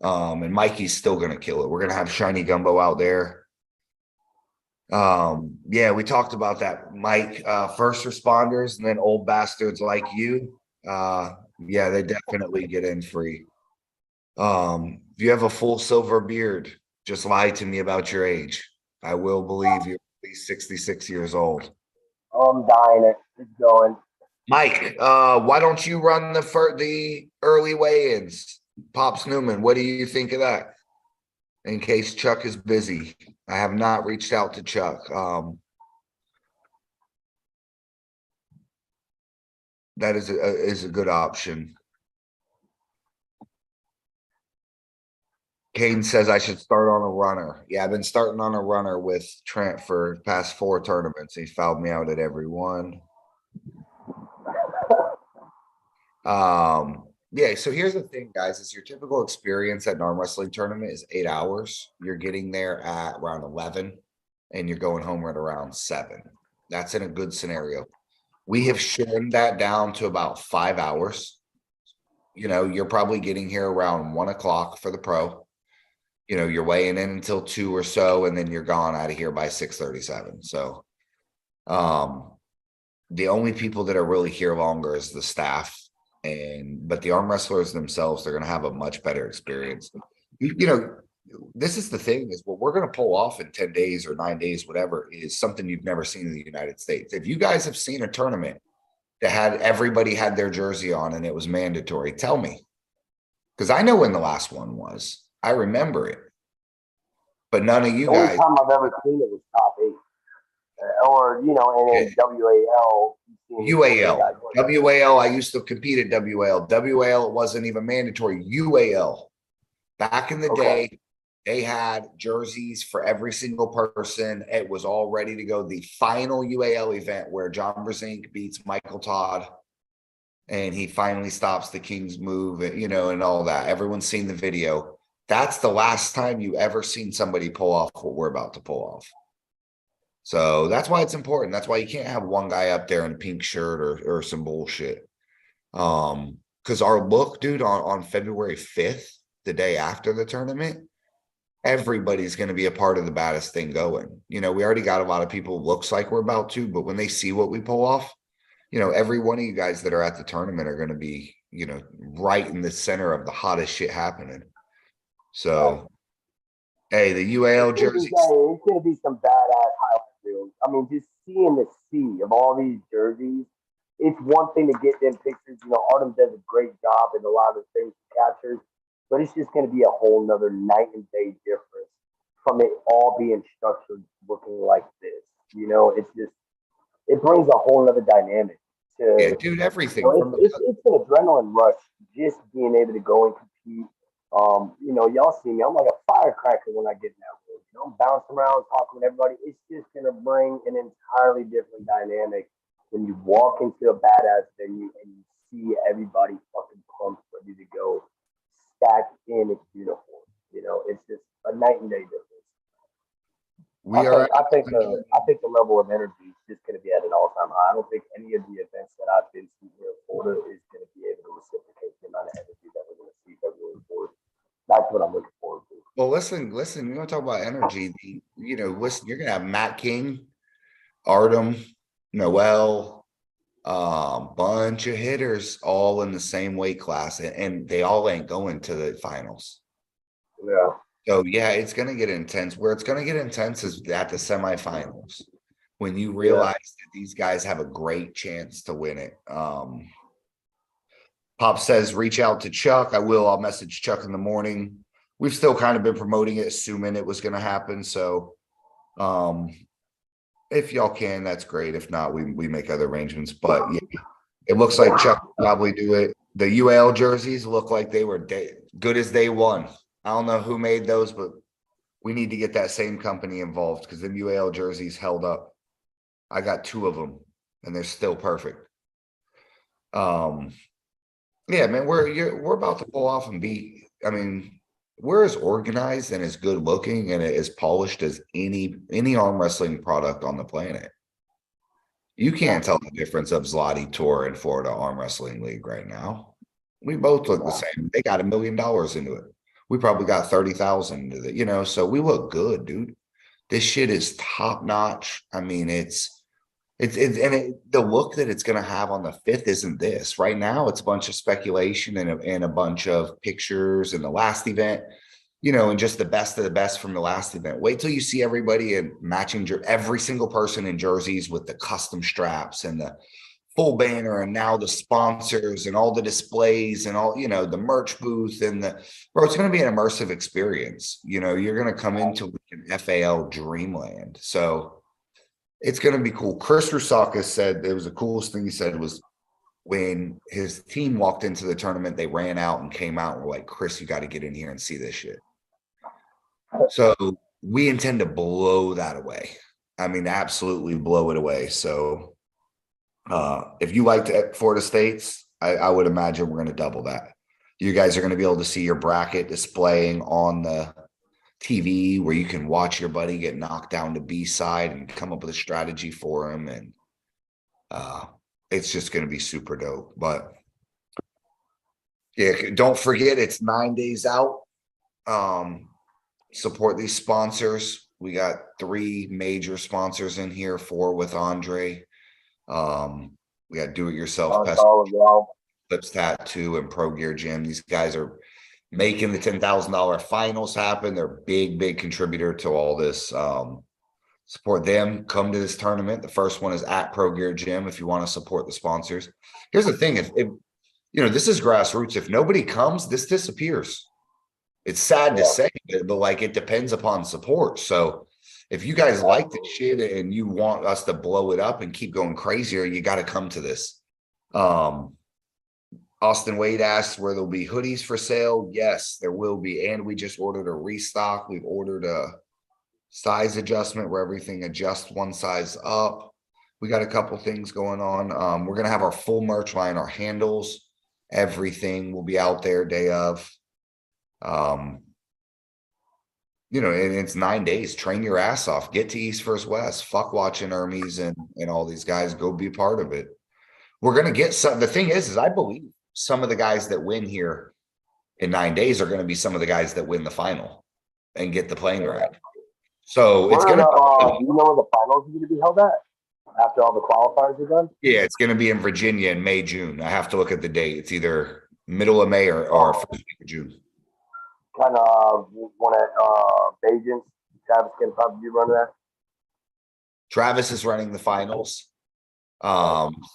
And Mikey's still going to kill it. We're going to have Shiny Gumbo out there. Yeah, we talked about that, Mike. First responders and then old bastards like you. Yeah, they definitely get in free. If you have a full silver beard, just lie to me about your age. I will believe you're at least 66 years old. I'm dying it. It's going. Mike, why don't you run the early weigh-ins? Pops Newman, what do you think of that? In case Chuck is busy. I have not reached out to Chuck. That is a good option. Caden says I should start on a runner. Yeah, I've been starting on a runner with Trent for past 4 tournaments. He's fouled me out at every one. Yeah, so here's the thing, guys, is your typical experience at an arm wrestling tournament is 8 hours. You're getting there at around 11 and you're going home at around 7. That's in a good scenario. We have shortened that down to about 5 hours. You know, you're probably getting here around 1 o'clock for the pro. You know, you're weighing in until 2 or so, and then you're gone out of here by 6:37. So, the only people that are really here longer is the staff, but the arm wrestlers themselves, they're going to have a much better experience. You know, this is the thing is what we're going to pull off in 10 days or 9 days, whatever, is something you've never seen in the United States. If you guys have seen a tournament that had everybody had their jersey on and it was mandatory, tell me, because I know when the last one was. I remember it, but none of you the guys. The only time I've ever seen it was top 8, or you know, and then WAL. WAL. I used to compete at WAL. WAL, it wasn't even mandatory. UAL. Back in the day, they had jerseys for every single person. It was all ready to go. The final UAL event where John Brzenk beats Michael Todd and he finally stops the King's move, you know, and all that. Everyone's seen the video. That's the last time you ever seen somebody pull off what we're about to pull off. So that's why it's important. That's why you can't have one guy up there in a pink shirt or some bullshit. Because our look, dude, on February 5th, the day after the tournament, everybody's going to be a part of the baddest thing going. You know, we already got a lot of people looks like we're about to, but when they see what we pull off, you know, every one of you guys that are at the tournament are going to be, you know, right in the center of the hottest shit happening. So, hey, the UAL jersey. It's going to be some badass highlight reels. I mean, just seeing the sea of all these jerseys, it's one thing to get them pictures. You know, Artem does a great job in a lot of the things he captures, but it's just going to be a whole nother night and day difference from it all being structured looking like this. You know, it's just, it brings a whole nother dynamic to, yeah, dude, everything. You know, it's an adrenaline rush just being able to go and compete. You know, y'all see me, I'm like a firecracker when I get in that room. You know, I'm bouncing around, talking with everybody. It's just going to bring an entirely different dynamic when you walk into a badass venue and you see everybody fucking pumped, ready to go, stacked in its uniform. You know, it's just a night and day difference. I think the level of energy is just going to be at an all-time high. I don't think any of the events that I've been to here in Florida is going to be able to reciprocate the amount of energy that we're going to see February 4th. That's what I'm looking forward to. Well, listen, you want to talk about energy. You know, listen, you're going to have Matt King, Artem, Noel, bunch of hitters all in the same weight class, and they all ain't going to the finals. Yeah. So, yeah, it's going to get intense. Where it's going to get intense is at the semifinals when you realize that these guys have a great chance to win it. Pop says, reach out to Chuck. I will. I'll message Chuck in the morning. We've still kind of been promoting it, assuming it was going to happen. So if y'all can, that's great. If not, we make other arrangements. But, yeah, it looks like Chuck will probably do it. The UAL jerseys look like they were good as day one. I don't know who made those, but we need to get that same company involved because them UAL jerseys held up. I got 2 of them, and they're still perfect. Yeah, man, we're about to pull off and be. I mean, we're as organized and as good looking and as polished as any arm wrestling product on the planet. You can't tell the difference of Zloty Tour and Florida Arm Wrestling League right now. We both look the same. They got $1 million into it. We probably got 30,000 into it, you know, so we look good, dude. This shit is top notch. I mean, the look that it's going to have on the 5th isn't this. Right now, it's a bunch of speculation and a bunch of pictures in the last event, you know, and just the best of the best from the last event. Wait till you see everybody in matching, every single person in jerseys with the custom straps and the full banner and now the sponsors and all the displays and all, you know, the merch booth and it's going to be an immersive experience. You know, you're going to come into an FAL dreamland. So it's going to be cool. Chris Rusakis said it was the coolest thing he said was when his team walked into the tournament, they ran out and came out and were like, Chris, you got to get in here and see this shit. So we intend to blow that away. I mean, absolutely blow it away. So if you liked Florida State's, I would imagine we're going to double that. You guys are going to be able to see your bracket displaying on the TV where you can watch your buddy get knocked down to B side and come up with a strategy for him. And it's just going to be super dope. But yeah, don't forget, it's 9 days out. Support these sponsors. We got 3 major sponsors in here, 4 with Andre. We got Do It Yourself, Clips Tattoo, and Pro Gear Gym. These guys are making the $10,000 finals happen. They're a big contributor to all this. Support them. Come to this tournament. The first one is at Pro Gear Gym if you want to support the sponsors. Here's the thing. If this is grassroots. If nobody comes, this disappears. It's sad to say, but like it depends upon support. So if you guys like this shit and you want us to blow it up and keep going crazier, you got to come to this. Austin Wade asks where there'll be hoodies for sale. Yes, there will be. And we just ordered a restock. We've ordered a size adjustment where everything adjusts one size up. We got a couple things going on. We're going to have our full merch line, our handles, everything will be out there day of. And it's 9 days. Train your ass off. Get to East First West. Fuck watching Ermies and all these guys. Go be part of it. We're gonna get some. The thing is I believe some of the guys that win here in 9 days are going to be some of the guys that win the final and get the plane ride. So it's gonna. Do you know where the finals are going to be held at after all the qualifiers are done? Yeah, it's going to be in Virginia in May, June. I have to look at the date. It's either middle of May or first week of June. Kind of one at Beijing. Travis can probably be running that. Travis is running the finals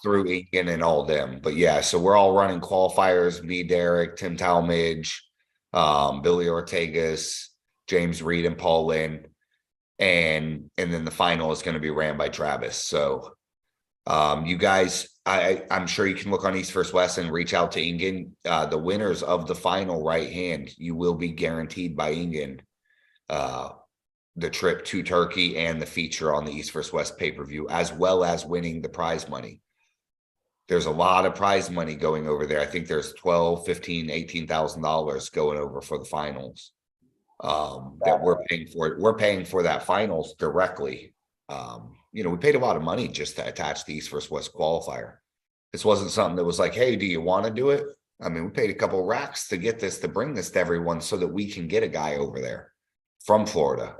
through Egan and all them. But yeah, so we're all running qualifiers. Me, Derek, Tim Talmadge, Billy Ortegas, James Reed, and Paul Lynn. And then the final is going to be ran by Travis. So you guys, I'm sure you can look on East First West and reach out to Ingen. The winners of the final right hand, you will be guaranteed by Ingen the trip to Turkey and the feature on the East First West pay-per-view, as well as winning the prize money. There's a lot of prize money going over there. I think there's $12,000, $15,000, $18,000 going over for the finals that we're paying for. We're paying for that finals directly. We paid a lot of money just to attach the East First West qualifier. This wasn't something that was like, hey, do you want to do it? I mean, we paid a couple of racks to get this, to bring this to everyone so that we can get a guy over there from Florida.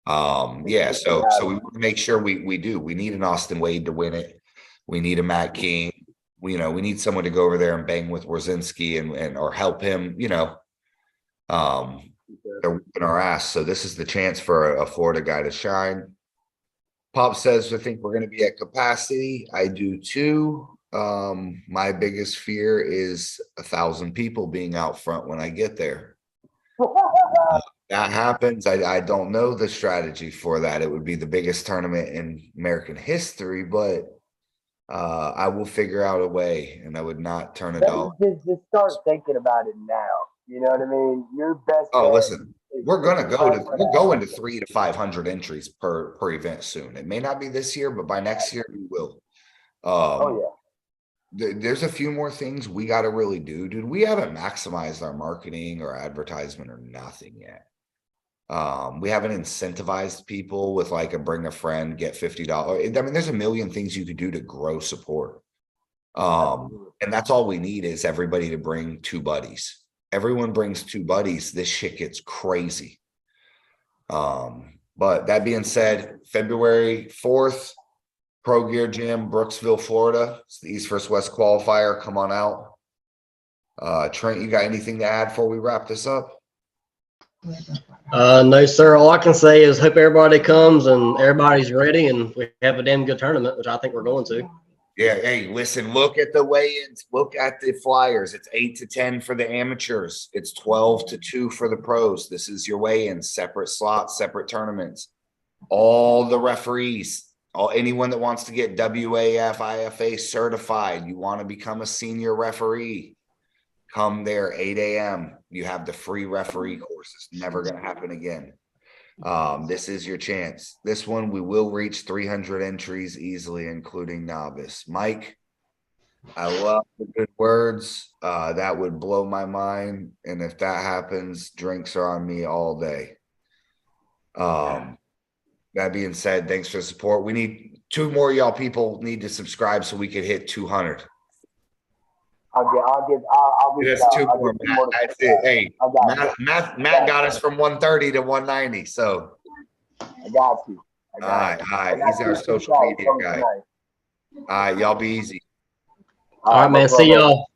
So we want to make sure we do. We need an Austin Wade to win it. We need a Matt King. We need someone to go over there and bang with Warzinski and or help him, they're whipping our ass. So this is the chance for a Florida guy to shine. Pop says, I think we're going to be at capacity. I do too. My biggest fear is 1,000 people being out front when I get there. That happens. I don't know the strategy for that. It would be the biggest tournament in American history, but I will figure out a way, and I would not turn it off. Just start thinking about it now. You know what I mean? Your best. Oh, listen, we're going to go to 300 to 500 entries per event soon. It may not be this year, but by next year we will. There's a few more things we got to really do, dude. We haven't maximized our marketing or advertisement or nothing yet. We haven't incentivized people with like a bring a friend, get $50. I mean, there's a million things you could do to grow support. And that's all we need is everybody to bring 2 buddies. Everyone brings 2 buddies. This shit gets crazy. But that being said, February 4th, Pro Gear Gym, Brooksville, Florida. It's the East First West qualifier. Come on out. Trent, you got anything to add before we wrap this up? No, sir. All I can say is hope everybody comes and everybody's ready and we have a damn good tournament, which I think we're going to. Yeah. Hey, listen, look at the weigh-ins. Look at the flyers. It's 8 to 10 for the amateurs. It's 12 to 2 for the pros. This is your weigh-ins, separate slots, separate tournaments. All the referees Anyone that wants to get WAF IFA certified, you want to become a senior referee, come there 8 a.m. You have the free referee course. It's never going to happen again. This is your chance. This one, we will reach 300 entries easily, including novice. Mike, I love the good words. That would blow my mind. And if that happens, drinks are on me all day. That being said, thanks for the support. We need 2 more y'all people need to subscribe so we can hit 200. I'll be. That's 2 more. That's it. Hey, Matt got us from 130 to 190. So I got you. All right. He's our social media guy. All right, y'all be easy. All right, man. See y'all.